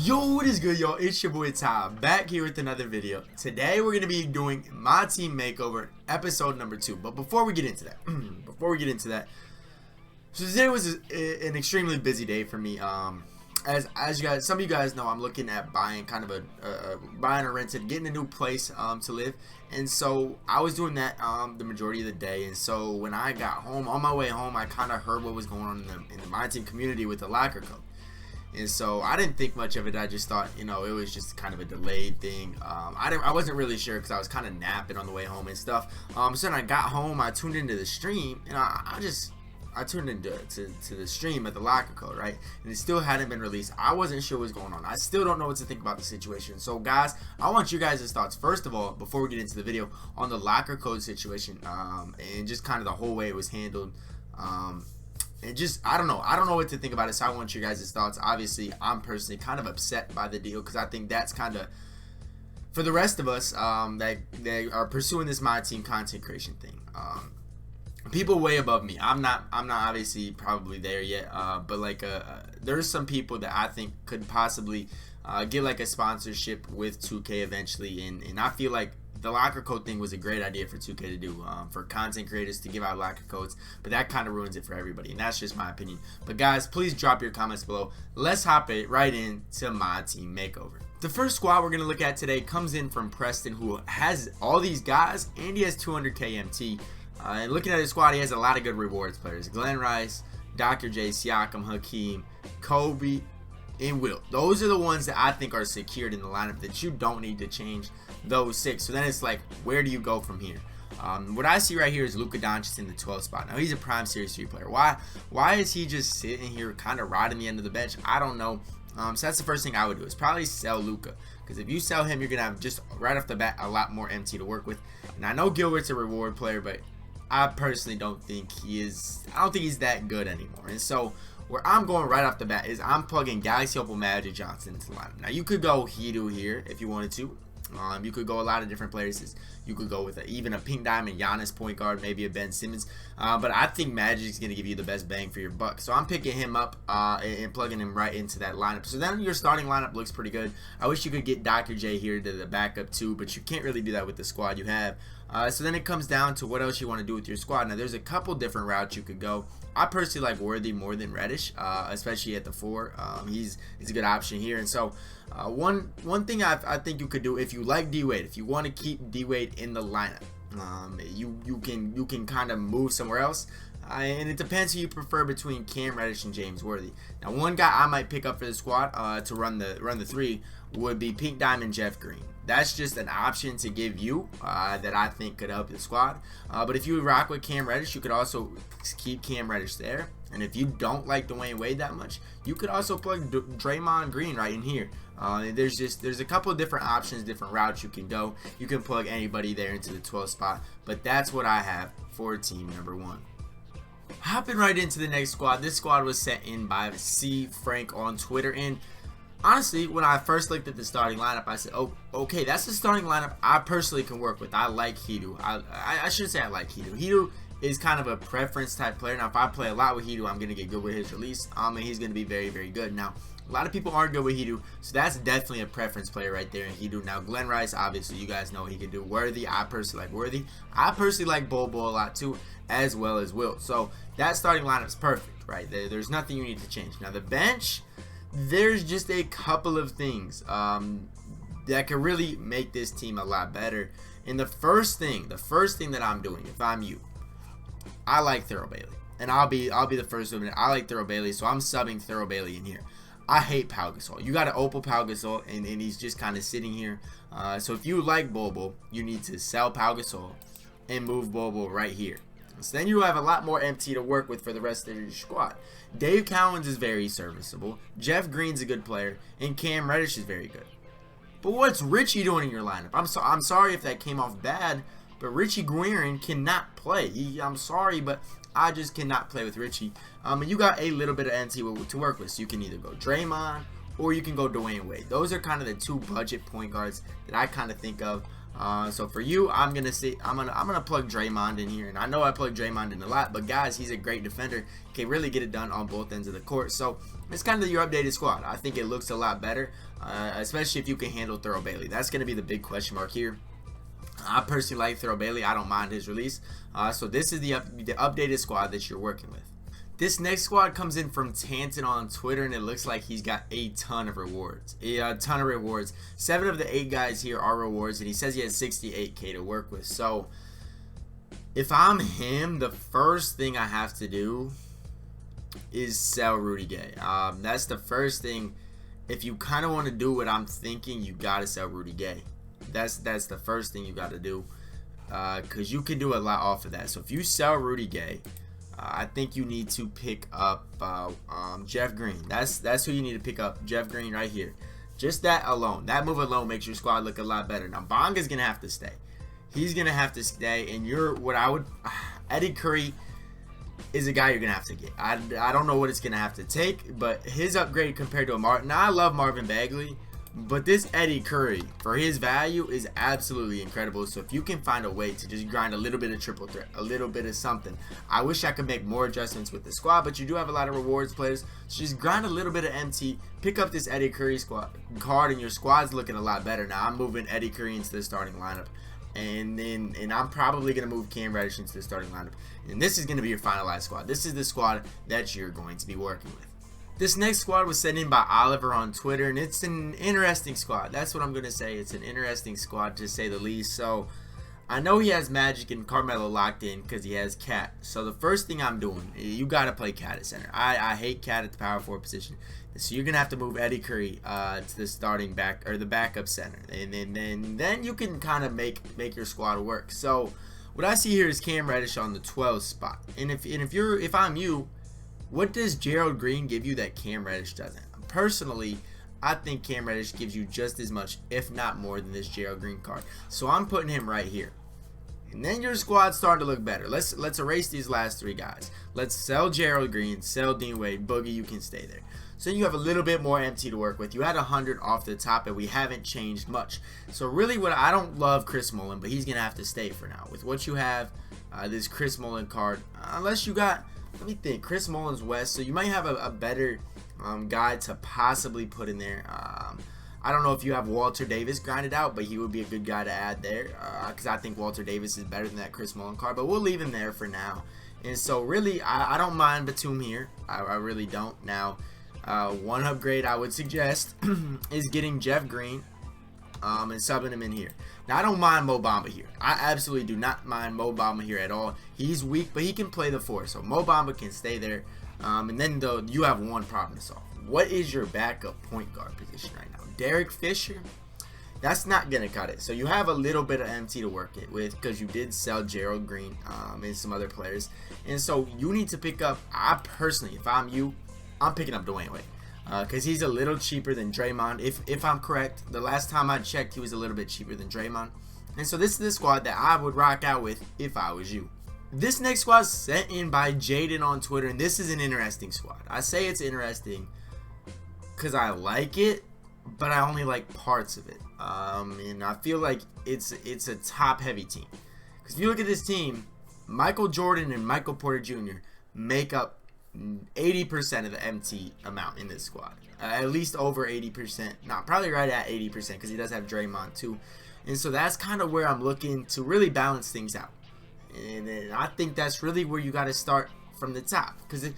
Yo, what is good, y'all? It's your boy Ty, back here with another video. Today we're gonna be doing my team makeover, episode number 2. But before we get into that, so today was an extremely busy day for me. As you guys, some of you guys know, I'm looking at buying kind of buying or rented, getting a new place to live, and so I was doing that the majority of the day. And so when I got home, on my way home, I kind of heard what was going on in the Myteam community with the locker code. And so I didn't think much of it. I just thought, you know, it was just kind of a delayed thing. I wasn't really sure because I was kind of napping on the way home and stuff. So when I got home, I tuned into the stream, and I tuned into to the stream at the locker code, right? And it still hadn't been released. I wasn't sure what was going on. I still don't know what to think about the situation. So guys, I want you guys' thoughts first of all, before we get into the video, on the locker code situation, and just kind of the whole way it was handled. And just, I don't know what to think about it, so I want you guys' thoughts. Obviously, I'm personally kind of upset by the deal because I think that's kind of, for the rest of us that they are pursuing this Myteam content creation thing, people way above me. I'm not obviously probably there yet, but like there's some people that I think could possibly get like a sponsorship with 2K eventually, and I feel like the locker code thing was a great idea for 2K to do, for content creators to give out locker codes, but that kind of ruins it for everybody, and that's just my opinion. But guys, please drop your comments below. Let's hop it right into my team makeover. The first squad we're going to look at today comes in from Preston, who has all these guys, and he has 200k MT. And looking at his squad, he has a lot of good rewards players: Glenn Rice, Dr. J, Siakam, Hakeem, Kobe, and Will. Those are the ones that I think are secured in the lineup that you don't need to change those 6. So then it's like, where do you go from here? What I see right here is Luka Doncic in the 12th spot. Now he's a prime Series 3 player. Why is he just sitting here kind of riding the end of the bench? I don't know. So that's the first thing I would do, is probably sell Luka, because if you sell him, you're gonna have just right off the bat a lot more MT to work with. And I know Gilbert's a reward player, but I personally don't think he is. I don't think he's that good anymore. And so where I'm going right off the bat is I'm plugging Galaxy Opal Magic Johnson into the lineup. Now you could go Hedo here if you wanted to. You could go a lot of different places. You could go with even a Pink Diamond Giannis point guard, maybe a Ben Simmons. But I think Magic is going to give you the best bang for your buck. So I'm picking him up and plugging him right into that lineup. So then your starting lineup looks pretty good. I wish you could get Dr. J here to the backup too, but you can't really do that with the squad you have. So then it comes down to what else you want to do with your squad. Now there's a couple different routes you could go. I personally like Worthy more than Reddish, especially at the 4. He's a good option here. And so one thing I think you could do, if you like D-Wade, if you want to keep D-Wade in the lineup, you can kind of move somewhere else. And it depends who you prefer between Cam Reddish and James Worthy. Now one guy I might pick up for the squad to run the 3 would be Pink Diamond Jeff Green. That's just an option to give you that I think could help the squad. But if you rock with Cam Reddish, you could also keep Cam Reddish there. And if you don't like Dwayne Wade that much, you could also plug Draymond Green right in here. There's a couple of different options, different routes you can go. You can plug anybody there into the 12th spot. But that's what I have for team number 1. Hopping right into the next squad. This squad was set in by C. Frank on Twitter, and honestly, when I first looked at the starting lineup, I said, oh, okay, that's the starting lineup I personally can work with. I like Hedo. I shouldn't say I like Hedo. Hedo is kind of a preference type player. Now, if I play a lot with Hedo, I'm going to get good with his release, and he's going to be very, very good. Now, a lot of people aren't good with Hedo, so that's definitely a preference player right there in Hedo. Now, Glenn Rice, obviously, you guys know he can do. Worthy, I personally like Worthy. I personally like Bobo a lot too, as well as Will. So that starting lineup is perfect, right? There's nothing you need to change. Now, the bench, there's just a couple of things that could really make this team a lot better. And the first thing that I'm doing, if I'm you, I like Thurl Bailey, and I'll be the first to admit I like Thurl Bailey, so I'm subbing Thurl Bailey in here. I hate Pau Gasol. You got an Opal Pau Gasol, and he's just kind of sitting here. So if you like Bobo, you need to sell Pau Gasol and move Bobo right here. So then you have a lot more MT to work with for the rest of your squad. Dave Cowens is very serviceable. Jeff Green's a good player, and Cam Reddish is very good. But what's Richie doing in your lineup? I'm sorry if that came off bad, but Richie Guerin cannot play. I'm sorry, but I just cannot play with Richie. And you got a little bit of MT to work with, so you can either go Draymond or you can go Dwayne Wade. Those are kind of the 2 budget point guards that I kind of think of. So for you, I'm gonna plug Draymond in here, and I know I plug Draymond in a lot, but guys, he's a great defender, can really get it done on both ends of the court. So it's kind of your updated squad. I think it looks a lot better, especially if you can handle Thurl Bailey. That's gonna be the big question mark here. I personally like Thurl Bailey. I don't mind his release. So this is the updated squad that you're working with. This next squad comes in from Tanton on Twitter, and it looks like he's got a ton of rewards. 7 of the 8 guys here are rewards, and he says he has 68K to work with. So if I'm him, the first thing I have to do is sell Rudy Gay. That's the first thing. If you kind of want to do what I'm thinking, you got to sell Rudy Gay. That's the first thing you got to do, because you can do a lot off of that. So if you sell Rudy Gay, I think you need to pick up Jeff Green. That's who you need to pick up, Jeff Green right here. Just that alone, that move alone makes your squad look a lot better. Now Bonga's gonna have to stay. He's gonna have to stay, and Eddie Curry is a guy you're gonna have to get. I don't know what it's gonna have to take, but his upgrade compared to a Martin. Now I love Marvin Bagley, but this Eddie Curry, for his value, is absolutely incredible. So if you can find a way to just grind a little bit of triple threat, a little bit of something. I wish I could make more adjustments with the squad, but you do have a lot of rewards players. So just grind a little bit of MT, pick up this Eddie Curry card, and your squad's looking a lot better. Now I'm moving Eddie Curry into the starting lineup. And I'm probably going to move Cam Reddish into the starting lineup. And this is going to be your finalized squad. This is the squad that you're going to be working with. This next squad was sent in by Oliver on Twitter, and it's an interesting squad. That's what I'm going to say. It's an interesting squad, to say the least. So I know he has Magic and Carmelo locked in because he has Cat. So the first thing I'm doing, you got to play Cat at center. I hate Cat at the power forward position. So you're going to have to move Eddie Curry to the starting back, or the backup center. And then you can kind of make your squad work. So what I see here is Cam Reddish on the 12th spot. And if I'm you, what does Gerald Green give you that Cam Reddish doesn't? Personally, I think Cam Reddish gives you just as much, if not more, than this Gerald Green card. So I'm putting him right here. And then your squad's starting to look better. Let's erase these last 3 guys. Let's sell Gerald Green, sell Dean Wade, Boogie, you can stay there. So you have a little bit more MT to work with. You had 100 off the top, and we haven't changed much. So really, I don't love Chris Mullin, but he's going to have to stay for now. With what you have, this Chris Mullin card, unless you got, let me think, Chris Mullin's West, so you might have a better guy to possibly put in there. I don't know if you have Walter Davis grinded out, but he would be a good guy to add there, because I think Walter Davis is better than that Chris Mullin card, but we'll leave him there for now. And so really, I don't mind Batum here. I really don't. Now, one upgrade I would suggest is getting Jeff Green and subbing him in here. Now, I don't mind Mo Bamba here. I absolutely do not mind Mo Bamba here at all. He's weak, but he can play the 4, so Mo Bamba can stay there. And then, though, you have one problem to solve. What is your backup point guard position right now? Derek Fisher? That's not going to cut it. So you have a little bit of MT to work it with, because you did sell Gerald Green and some other players. And so you need to pick up, I personally, if I'm you, I'm picking up Dwayne Wade. Because he's a little cheaper than Draymond. If I'm correct, the last time I checked, he was a little bit cheaper than Draymond. And so this is the squad that I would rock out with if I was you. This next squad is sent in by Jayden on Twitter, and this is an interesting squad. I say it's interesting because I like it, but I only like parts of it. And I feel like it's a top-heavy team. Because if you look at this team, Michael Jordan and Michael Porter Jr. make up 80% of the MT amount in this squad. At least over 80%. No, probably right at 80% because he does have Draymond too. And so that's kind of where I'm looking to really balance things out. And I think that's really where you got to start from the top. Because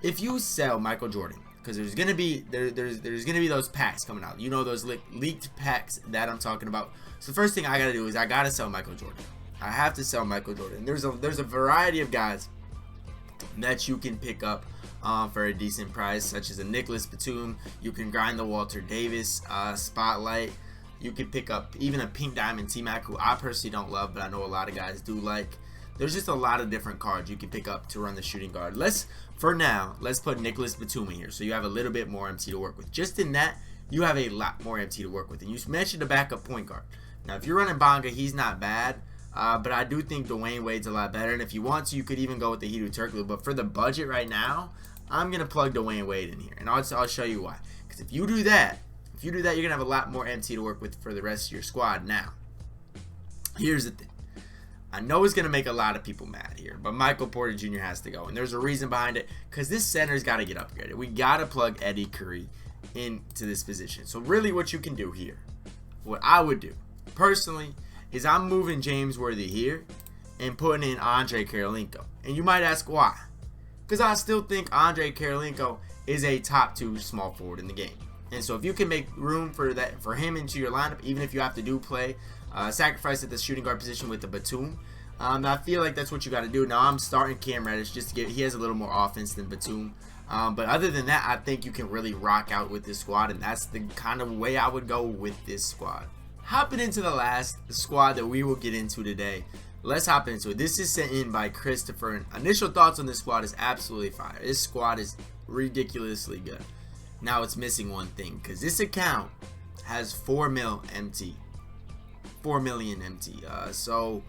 if you sell Michael Jordan, because there's gonna be those packs coming out. You know, those leaked packs that I'm talking about. So the first thing I gotta do is I gotta sell Michael Jordan. I have to sell Michael Jordan. There's a variety of guys that you can pick up for a decent price, such as a Nicholas Batum. You can grind the Walter Davis spotlight. You can pick up even a Pink Diamond T-Mac, who I personally don't love, but I know a lot of guys do like. There's just a lot of different cards you can pick up to run the shooting guard. For now, let's put Nicholas Batum in here, so you have a little bit more MT to work with. Just in that, you have a lot more MT to work with. And you mentioned the backup point guard. Now, if you're running Bonga, he's not bad. But I do think Dwayne Wade's a lot better. And if you want to, you could even go with the Hedo Turkoglu. But for the budget right now, I'm going to plug Dwayne Wade in here. And I'll show you why. Because if you do that, you're going to have a lot more MT to work with for the rest of your squad. Now, Here's the thing. I know it's going to make a lot of people mad here, but Michael Porter Jr. has to go. And there's a reason behind it, because this center's got to get upgraded. We got to plug Eddie Curry into this position. So really what you can do here, what I would do personally, is I'm moving James Worthy here and putting in Andre Karolinko. And you might ask why. Because I still think Andre Karolinko is a top 2 small forward in the game. And so if you can make room for that, for him into your lineup, even if you have to play sacrifice at the shooting guard position with the Batum, I feel like that's what you got to do. Now I'm starting Cam Reddish just to get, he has a little more offense than Batum. But other than that, I think you can really rock out with this squad, and that's the kind of way I would go with this squad. Hopping into the last squad that we will get into today, let's hop into it. This is sent in by Christopher, and initial thoughts on this squad is absolutely fire. This squad is ridiculously good. Now it's missing one thing, because this account has 4 mil MT. 4 million MT. So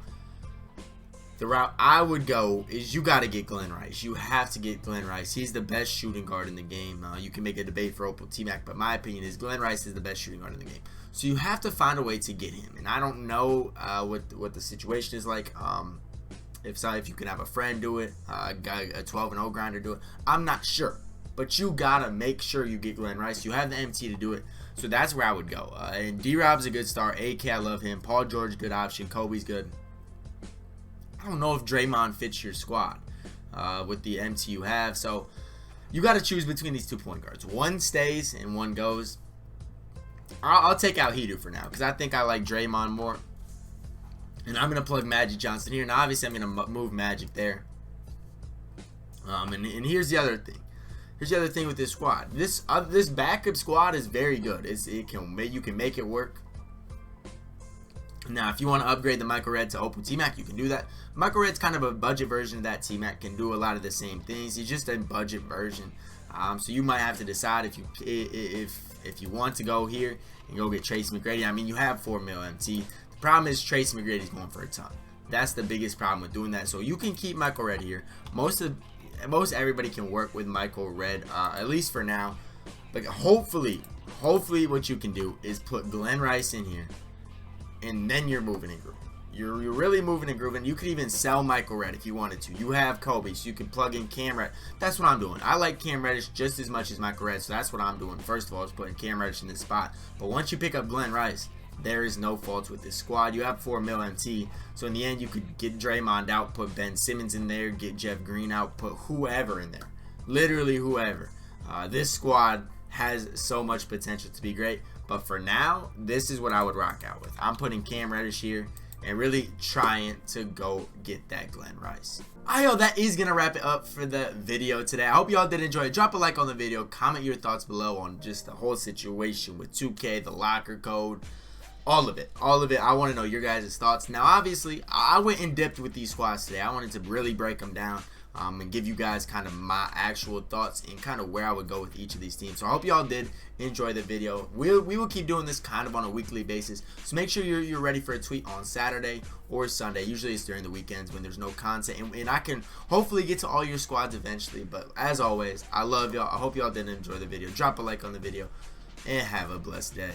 the route I would go is you got to get Glenn Rice. You have to get Glenn Rice. He's the best shooting guard in the game. You can make a debate for Opal T-Mac, but my opinion is Glenn Rice is the best shooting guard in the game. So you have to find a way to get him. And I don't know what the situation is like. If you can have a friend do it, a 12-0 grinder do it. I'm not sure. But you got to make sure you get Glenn Rice. You have the MT to do it. So that's where I would go. And D-Rob's a good start. AK, I love him. Paul George, good option. Kobe's good. I don't know if Draymond fits your squad with the MT you have. So you got to choose between these 2 point guards. One stays and one goes. I'll take out Hedo for now because I think I like Draymond more. And I'm going to plug Magic Johnson here. And obviously I'm going to move Magic there. And here's the other thing. Here's the other thing with this squad. This backup squad is very good. You can make it work. Now, if you want to upgrade the Michael Red to Opal T-Mac, you can do that. Michael Red's kind of a budget version of that. T-Mac can do a lot of the same things. He's just a budget version. So you might have to decide if you want to go here and go get Tracy McGrady. I mean, you have 4 mil MT. The problem is Tracy McGrady's going for a ton. That's the biggest problem with doing that. So you can keep Michael Red here. Most everybody can work with Michael Red, at least for now. But hopefully what you can do is put Glenn Rice in here. And then you're moving and grooving. You're really moving and grooving. You could even sell Michael Red if you wanted to. You have Kobe, so you can plug in Cam Reddish. That's what I'm doing. I like Cam Reddish just as much as Michael Red, so that's what I'm doing. First of all, is putting Cam Reddish in this spot. But once you pick up Glenn Rice, there is no faults with this squad. You have 4 mil MT, so in the end, you could get Draymond out, put Ben Simmons in there, get Jeff Green out, put whoever in there. Literally whoever. This squad has so much potential to be great. But for now, this is what I would rock out with. I'm putting Cam Reddish here and really trying to go get that Glenn Rice. Alright, yo, that is going to wrap it up for the video today. I hope y'all did enjoy it. Drop a like on the video. Comment your thoughts below on just the whole situation with 2K, the locker code, all of it. All of it. I want to know your guys' thoughts. Now, obviously, I went in depth with these squads today. I wanted to really break them down. And give you guys kind of my actual thoughts and kind of where I would go with each of these teams. So I hope y'all did enjoy the video. We will keep doing this kind of on a weekly basis. So make sure you're ready for a tweet on Saturday or Sunday. Usually it's during the weekends when there's no content. And I can hopefully get to all your squads eventually. But as always, I love y'all. I hope y'all did enjoy the video. Drop a like on the video and have a blessed day.